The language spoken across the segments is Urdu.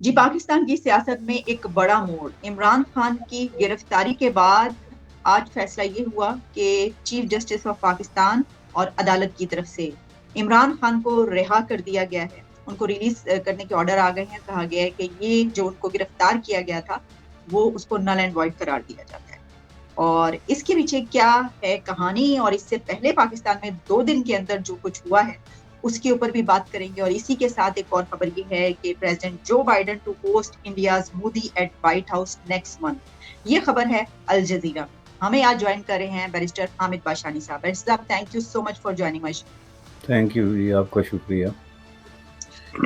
جی، پاکستان کی سیاست میں ایک بڑا موڑ عمران خان کی گرفتاری کے بعد آج فیصلہ یہ ہوا کہ چیف جسٹس آف پاکستان اور عدالت کی طرف سے عمران خان کو رہا کر دیا گیا ہے. ان کو ریلیز کرنے کے آرڈر آ گئے ہیں. کہا گیا ہے کہ یہ جو ان کو گرفتار کیا گیا تھا وہ اس کو نل اینڈ وائڈ قرار دیا جاتا ہے. اور اس کے پیچھے کیا ہے کہانی، اور اس سے پہلے پاکستان میں 2 دن کے اندر جو کچھ ہوا ہے اس کے اوپر بھی بات کریں گے. اور اسی کے ساتھ ایک اور خبر یہ ہے کہ president Joe Biden to host India's Modi at White House next month. یہ خبر ہے الجزیرہ میں. ہمیں آج جوائن کر رہے ہیں بیرسٹر حامد باشانی صاحب. بیرسٹر صاحب، thank you so much for joining my show. Thank you جی، آپ کا شکریہ.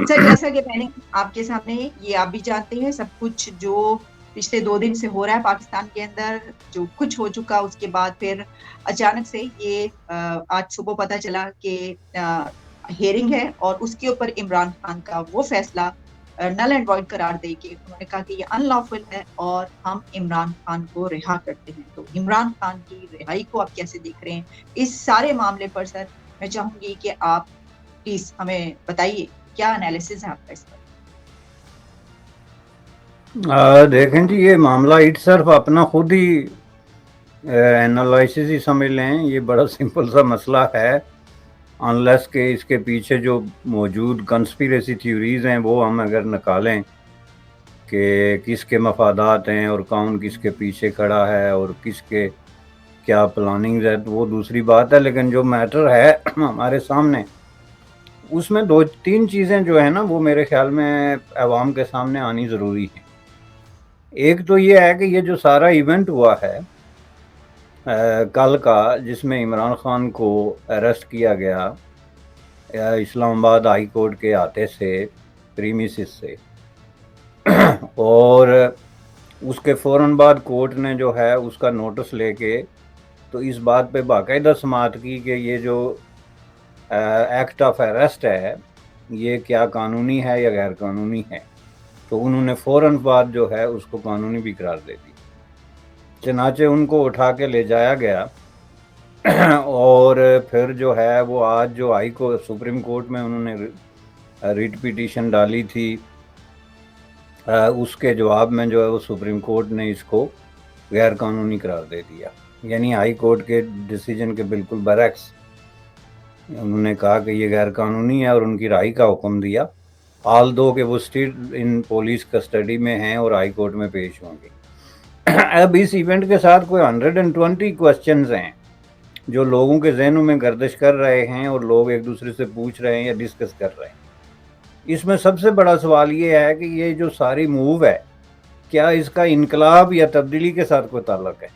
سر، جیسا کہ میں نے آپ کے سامنے یہ آپ بھی جانتے ہیں سب کچھ جو پچھلے 2 دن سے ہو رہا ہے پاکستان کے اندر، جو کچھ ہو چکا اس کے بعد پھر اچانک سے یہ آج صبح پتہ چلا کہ ہیئرنگ ہے اور اس کے اوپر عمران خان کا وہ فیصلہ نل اینڈ وائڈ قرار دے کے انہوں نے کہا کہ یہ ان لافل ہے اور ہم عمران خان کو رہا کرتے ہیں. تو عمران خان کی رہائی کو آپ کیسے دیکھ رہے ہیں؟ اس سارے معاملے پر سر میں چاہوں گی کہ آپ پلیز ہمیں بتائیے کیا انالیسز ہے آپ کا اس پر. دیکھیں جی، یہ معاملہ اٹ سرف اپنا خود ہی انالائسس ہی سمجھ لیں. یہ بڑا سمپل سا مسئلہ ہے، انلیس کہ اس کے پیچھے جو موجود کنسپیریسی تھیوریز ہیں وہ ہم اگر نکالیں کہ کس کے مفادات ہیں اور کون کس کے پیچھے کھڑا ہے اور کس کے کیا پلاننگز ہے، تو وہ دوسری بات ہے. لیکن جو میٹر ہے ہمارے سامنے، اس میں 2-3 چیزیں جو ہیں نا وہ میرے خیال میں عوام کے سامنے آنی ضروری ہیں. ایک تو یہ ہے کہ یہ جو سارا ایونٹ ہوا ہے کل کا، جس میں عمران خان کو اریسٹ کیا گیا اسلام آباد ہائی کورٹ کے احاطے سے، پریمیسس سے، اور اس کے فوراً بعد کورٹ نے جو ہے اس کا نوٹس لے کے تو اس بات پہ باقاعدہ سماعت کی کہ یہ جو ایکٹ آف اریسٹ ہے یہ کیا قانونی ہے یا غیر قانونی ہے. تو انہوں نے فوراً بعد جو ہے اس کو قانونی بھی قرار دے دی. چنانچہ ان کو اٹھا کے لے جایا گیا اور پھر جو ہے وہ آج جو سپریم کورٹ میں انہوں نے ریٹ پیٹیشن ڈالی تھی، اس کے جواب میں جو ہے وہ سپریم کورٹ نے اس کو غیر قانونی قرار دے دیا. یعنی ہائی کورٹ کے ڈیسیجن کے بالکل برعکس انہوں نے کہا کہ یہ غیر قانونی ہے اور ان کی رہائی کا حکم دیا، آل دو کہ وہ اسٹل ان پولیس کسٹڈی میں ہیں اور ہائی کورٹ میں پیش ہوں گے. اب اس ایونٹ کے ساتھ کوئی 120 کوسچنز ہیں جو لوگوں کے ذہنوں میں گردش کر رہے ہیں اور لوگ ایک دوسرے سے پوچھ رہے ہیں یا ڈسکس کر رہے ہیں. اس میں سب سے بڑا سوال یہ ہے کہ یہ جو ساری موو ہے کیا اس کا انقلاب یا تبدیلی کے ساتھ کوئی تعلق ہے؟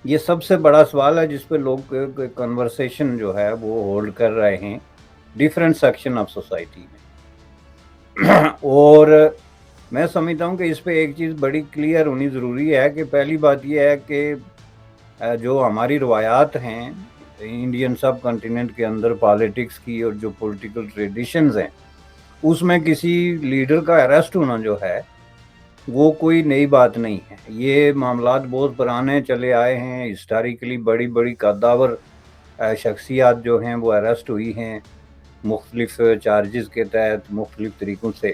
یہ سب سے بڑا سوال ہے جس پہ لوگ کنورسیشن جو ہے وہ ہولڈ کر رہے ہیں ڈیفرنٹ سیکشن آف سوسائٹی میں. اور میں سمجھتا ہوں کہ اس پہ ایک چیز بڑی کلیئر ہونی ضروری ہے کہ پہلی بات یہ ہے کہ جو ہماری روایات ہیں انڈین سب کنٹیننٹ کے اندر پالیٹکس کی اور جو پولیٹیکل ٹریڈیشنز ہیں، اس میں کسی لیڈر کا اریسٹ ہونا جو ہے وہ کوئی نئی بات نہیں ہے. یہ معاملات بہت پرانے چلے آئے ہیں. ہسٹوریکلی بڑی بڑی قداور شخصیات جو ہیں وہ اریسٹ ہوئی ہیں مختلف چارجز کے تحت مختلف طریقوں سے.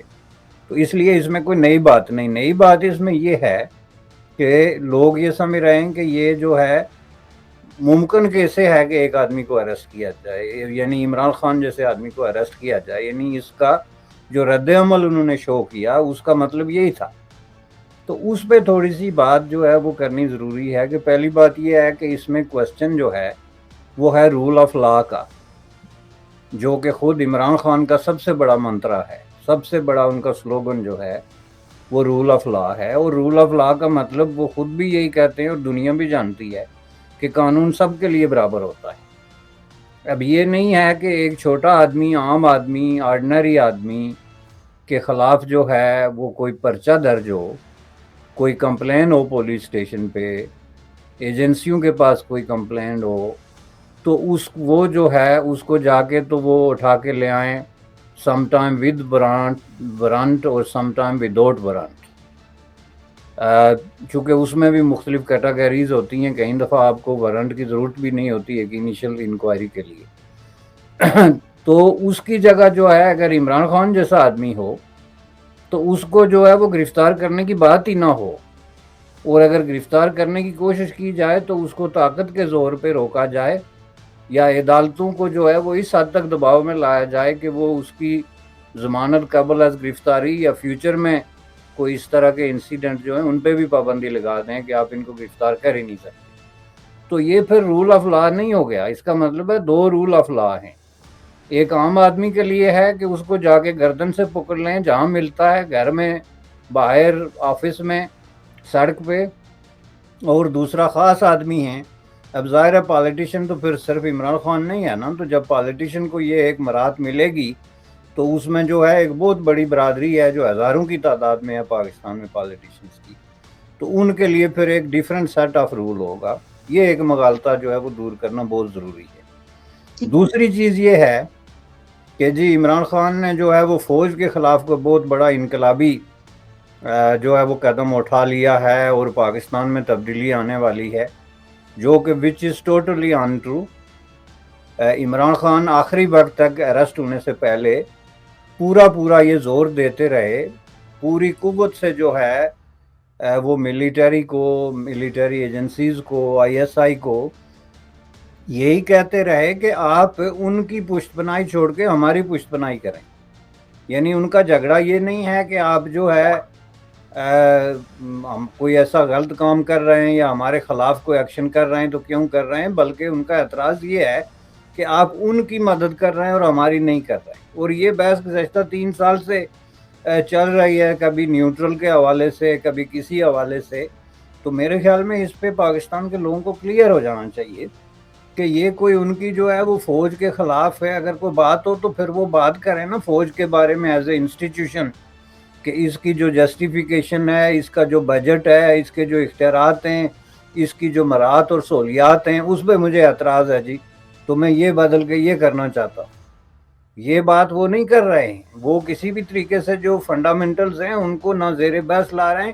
تو اس لیے اس میں کوئی نئی بات نہیں. نئی بات اس میں یہ ہے کہ لوگ یہ سمجھ رہے ہیں کہ یہ جو ہے ممکن کیسے ہے کہ ایک آدمی کو اریسٹ کیا جائے، یعنی عمران خان جیسے آدمی کو اریسٹ کیا جائے. یعنی اس کا جو رد عمل انہوں نے شو کیا اس کا مطلب یہی تھا. تو اس پہ تھوڑی سی بات جو ہے وہ کرنی ضروری ہے کہ پہلی بات یہ ہے کہ اس میں کوسچن جو ہے وہ ہے رول آف لا کا، جو کہ خود عمران خان کا سب سے بڑا منترا ہے، سب سے بڑا ان کا سلوگن جو ہے وہ رول آف لا ہے. اور رول آف لا کا مطلب وہ خود بھی یہی کہتے ہیں اور دنیا بھی جانتی ہے کہ قانون سب کے لیے برابر ہوتا ہے. اب یہ نہیں ہے کہ ایک چھوٹا آدمی، عام آدمی، آرڈنری آدمی کے خلاف جو ہے وہ کوئی پرچہ درج ہو، کوئی کمپلین ہو پولیس اسٹیشن پہ، ایجنسیوں کے پاس کوئی کمپلین ہو، تو وہ جو ہے اس کو جا کے تو وہ اٹھا کے لے آئیں، سم ٹائم ود وارنٹ اور سم ٹائم وداؤٹ وارنٹ. چونکہ اس میں بھی مختلف کیٹاگریز ہوتی ہیں. کئی دفعہ آپ کو وارنٹ کی ضرورت بھی نہیں ہوتی ایک انیشیل انکوائری کے لیے. تو اس کی جگہ جو ہے اگر عمران خان جیسا آدمی ہو تو اس کو جو ہے وہ گرفتار کرنے کی بات ہی نہ ہو، اور اگر گرفتار کرنے کی کوشش کی جائے تو اس کو طاقت کے زور پہ روکا جائے، یا عدالتوں کو جو ہے وہ اس حد تک دباؤ میں لایا جائے کہ وہ اس کی ضمانت قبل از گرفتاری یا فیوچر میں کوئی اس طرح کے انسیڈنٹ جو ہیں ان پہ بھی پابندی لگا دیں کہ آپ ان کو گرفتار کر ہی نہیں سکتے۔ تو یہ پھر رول آف لا نہیں ہو گیا، اس کا مطلب ہے دو رول آف لا ہیں۔ ایک عام آدمی کے لیے ہے کہ اس کو جا کے گردن سے پکڑ لیں جہاں ملتا ہے، گھر میں، باہر، آفس میں، سڑک پہ، اور دوسرا خاص آدمی ہے۔ اب ظاہر ہے پالیٹیشین تو پھر صرف عمران خان نہیں ہے نا، تو جب پالیٹیشین کو یہ ایک مرات ملے گی تو اس میں جو ہے ایک بہت بڑی برادری ہے جو ہزاروں کی تعداد میں ہے پاکستان میں پالیٹیشینز کی، تو ان کے لیے پھر ایک ڈیفرنٹ سیٹ آف رول ہوگا۔ یہ ایک مغالطہ جو ہے وہ دور کرنا بہت ضروری ہے۔ دوسری چیز یہ ہے کہ جی عمران خان نے جو ہے وہ فوج کے خلاف کو بہت بڑا انقلابی جو ہے وہ قدم اٹھا لیا ہے اور پاکستان میں تبدیلی آنے والی ہے، جو کہ which is totally untrue. Imran Khan آخری وقت تک اریسٹ ہونے سے پہلے پورا یہ زور دیتے رہے، پوری قوت سے جو ہے وہ ملٹری کو، ملٹری ایجنسیز کو، ISI کو یہی کہتے رہے کہ آپ ان کی پشت پناہی چھوڑ کے ہماری پشت پناہی کریں۔ یعنی ان کا جھگڑا یہ نہیں ہے کہ آپ جو ہے ہم کوئی ایسا غلط کام کر رہے ہیں یا ہمارے خلاف کوئی ایکشن کر رہے ہیں تو کیوں کر رہے ہیں، بلکہ ان کا اعتراض یہ ہے کہ آپ ان کی مدد کر رہے ہیں اور ہماری نہیں کر رہے ہیں۔ اور یہ بحث گزشتہ 3 سال سے چل رہی ہے، کبھی نیوٹرل کے حوالے سے، کبھی کسی حوالے سے۔ تو میرے خیال میں اس پہ پاکستان کے لوگوں کو کلیئر ہو جانا چاہیے کہ یہ کوئی ان کی جو ہے وہ فوج کے خلاف ہے۔ اگر کوئی بات ہو تو پھر وہ بات کریں نا فوج کے بارے میں ایز اے انسٹیٹیوشن، کہ اس کی جو جسٹیفیکیشن ہے، اس کا جو بجٹ ہے، اس کے جو اختیارات ہیں، اس کی جو مراعات اور سہولیات ہیں، اس پہ مجھے اعتراض ہے جی، تو میں یہ بدل کے یہ کرنا چاہتا ہوں۔ یہ بات وہ نہیں کر رہے ہیں، وہ کسی بھی طریقے سے جو فنڈامنٹلز ہیں ان کو نہ زیر بحث لا رہے ہیں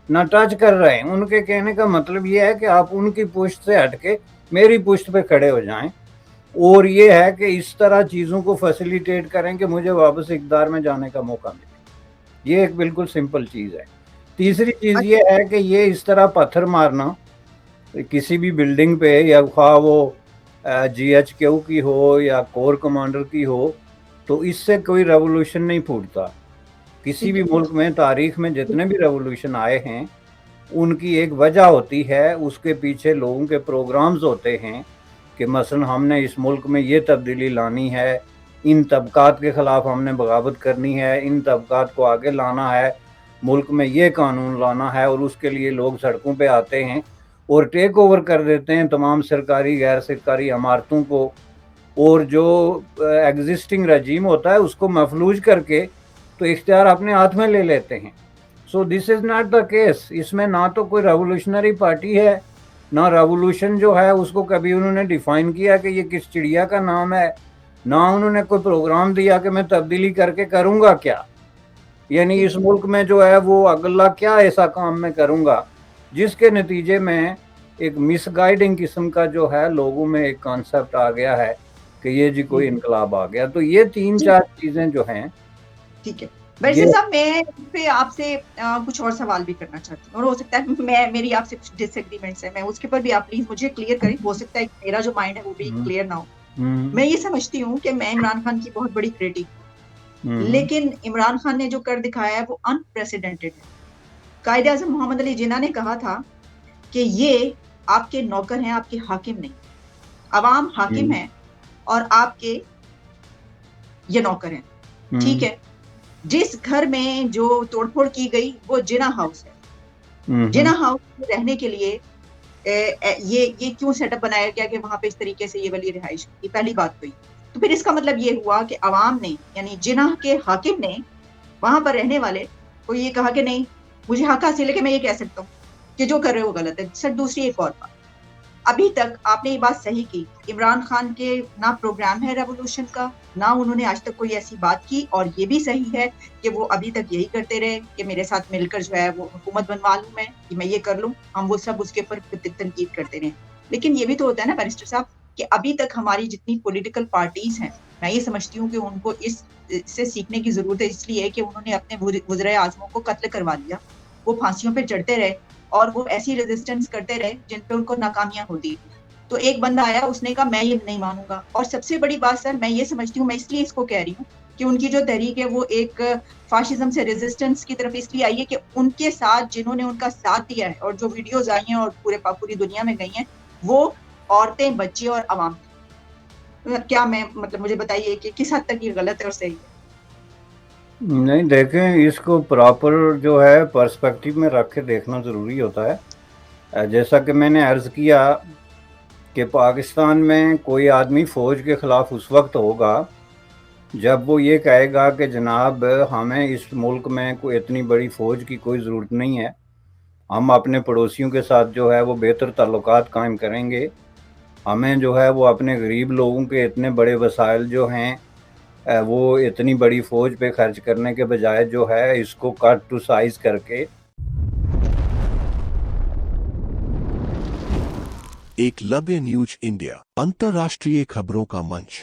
نہ ٹچ کر رہے ہیں۔ ان کے کہنے کا مطلب یہ ہے کہ آپ ان کی پشت سے ہٹ کے میری پشت پہ کھڑے ہو جائیں، اور یہ ہے کہ اس طرح چیزوں کو فیسیلیٹیٹ کریں کہ مجھے واپس اقتدار میں جانے کا موقع ملے۔ یہ ایک بالکل سمپل چیز ہے۔ تیسری چیز یہ ہے کہ یہ اس طرح پتھر مارنا کسی بھی بلڈنگ پہ، یا خواہ وہ GHQ کی ہو یا کور کمانڈر کی ہو، تو اس سے کوئی ریولوشن نہیں پھوٹتا۔ کسی بھی ملک میں تاریخ میں جتنے بھی ریولوشن آئے ہیں ان کی ایک وجہ ہوتی ہے، اس کے پیچھے لوگوں کے پروگرامز ہوتے ہیں کہ مثلا ہم نے اس ملک میں یہ تبدیلی لانی ہے، ان طبقات کے خلاف ہم نے بغاوت کرنی ہے، ان طبقات کو آگے لانا ہے، ملک میں یہ قانون لانا ہے، اور اس کے لیے لوگ سڑکوں پہ آتے ہیں اور ٹیک اوور کر دیتے ہیں تمام سرکاری غیر سرکاری عمارتوں کو، اور جو ایگزسٹنگ رجیم ہوتا ہے اس کو مفلوج کر کے تو اختیار اپنے ہاتھ میں لے لیتے ہیں۔ سو دس از ناٹ دا کیس۔ اس میں نہ تو کوئی ریولوشنری پارٹی ہے، نہ ریولوشن جو ہے اس کو کبھی انہوں نے ڈیفائن کیا کہ یہ کس چڑیا کا نام ہے، نہ انہوں نے کوئی پروگرام دیا کہ میں تبدیلی کر کے کروں گا کیا، یعنی اس ملک میں جو ہے وہ اگلا کیا ایسا کام میں کروں گا جس کے نتیجے میں ایک مس گائیڈنگ قسم کا جو ہے لوگوں میں ایک کانسیپٹ آ گیا ہے کہ یہ جی کوئی انقلاب آ گیا۔ تو یہ 3-4 چیزیں جو ہیں۔ ٹھیک ہے بیرسٹر صاحب، میں اس پہ آپ سے کچھ اور سوال بھی کرنا چاہتی ہوں، اور ہو سکتا ہے میری آپ سے کچھ ڈس ایگریمنٹس ہیں، میں اس کے پر بھی آپ پلیز مجھے کلیئر کریں، ہو سکتا ہے کہ میرا جو مائنڈ ہے وہ بھی کلیئر نہ ہو۔ میں یہ سمجھتی ہوں کہ میں عمران خان کی بہت بڑی کریٹک ہوں، لیکن عمران خان نے جو کر دکھایا ہے وہ انپریسیڈنٹڈ ہے۔ قائد اعظم محمد علی جناح نے کہا تھا کہ یہ آپ کے نوکر ہیں، آپ کے حاکم نہیں، عوام حاکم ہیں اور آپ کے یہ نوکر ہیں، ٹھیک ہے۔ جس گھر میں جو توڑ پھوڑ کی گئی وہ جناح ہاؤس ہے، جناح ہاؤس میں رہنے کے لیے یہ کیوں سیٹ اپ بنایا گیا کہ وہاں پہ اس طریقے سے یہ والی رہائش کی، پہلی بات ہوئی۔ تو پھر اس کا مطلب یہ ہوا کہ عوام نے، یعنی جناح کے حاکم نے وہاں پر رہنے والے کو یہ کہا کہ نہیں، مجھے حق حاصل ہے کہ میں یہ کہہ سکتا ہوں کہ جو کر رہے ہو غلط ہے۔ سر دوسری ایک اور بات، ابھی تک آپ نے یہ بات صحیح کی، عمران خان کے نہ پروگرام ہے ریولوشن کا، نہ انہوں نے آج تک کوئی ایسی بات کی، اور یہ بھی صحیح ہے کہ وہ ابھی تک یہی کرتے رہے کہ میرے ساتھ مل کر جو ہے وہ حکومت بنوا لوں میں، کہ میں یہ کر لوں، ہم وہ سب اس کے اوپر تنقید کرتے رہے۔ لیکن یہ بھی تو ہوتا ہے نا بیرسٹر صاحب کہ ابھی تک ہماری جتنی پولیٹیکل پارٹیز ہیں، میں یہ سمجھتی ہوں کہ ان کو اس سے سیکھنے کی ضرورت ہے، اس لیے کہ انہوں نے اپنے وزرائے اعظموں کو قتل کروا دیا، وہ پھانسیوں پہ چڑھتے رہے اور وہ ایسی ریزسٹنس کرتے رہے جن پہ ان کو ناکامیاں ہوتی۔ تو ایک بندہ آیا، اس نے کہا میں یہ نہیں مانوں گا۔ اور سب سے بڑی بات سر، میں یہ سمجھتی ہوں، میں اس لیے اس کو کہہ رہی ہوں کہ ان کی جو تحریک ہے وہ ایک فاشزم سے ریزسٹنس کی طرف اس لیے آئی ہے کہ ان کے ساتھ جنہوں نے ان کا ساتھ دیا ہے اور جو ویڈیوز آئی ہیں اور پوری دنیا میں گئی ہیں، وہ عورتیں، بچے اور عوام تھے۔ کیا میں مطلب مجھے بتائیے کہ کس حد تک یہ غلط ہے اور صحیح ہے؟ نہیں، دیکھیں اس کو پراپر جو ہے پرسپیکٹو میں رکھ کے دیکھنا ضروری ہوتا ہے۔ جیسا کہ میں نے عرض کیا کہ پاکستان میں کوئی آدمی فوج کے خلاف اس وقت ہوگا جب وہ یہ کہے گا کہ جناب ہمیں اس ملک میں کوئی اتنی بڑی فوج کی کوئی ضرورت نہیں ہے، ہم اپنے پڑوسیوں کے ساتھ جو ہے وہ بہتر تعلقات قائم کریں گے، ہمیں جو ہے وہ اپنے غریب لوگوں کے اتنے بڑے وسائل جو ہیں وہ اتنی بڑی فوج پہ خرچ کرنے کے بجائے جو ہے اس کو کٹ ٹو سائز کر کے ایک لبِ نیوز انڈیا، انترراشٹریہ خبروں کا منچ۔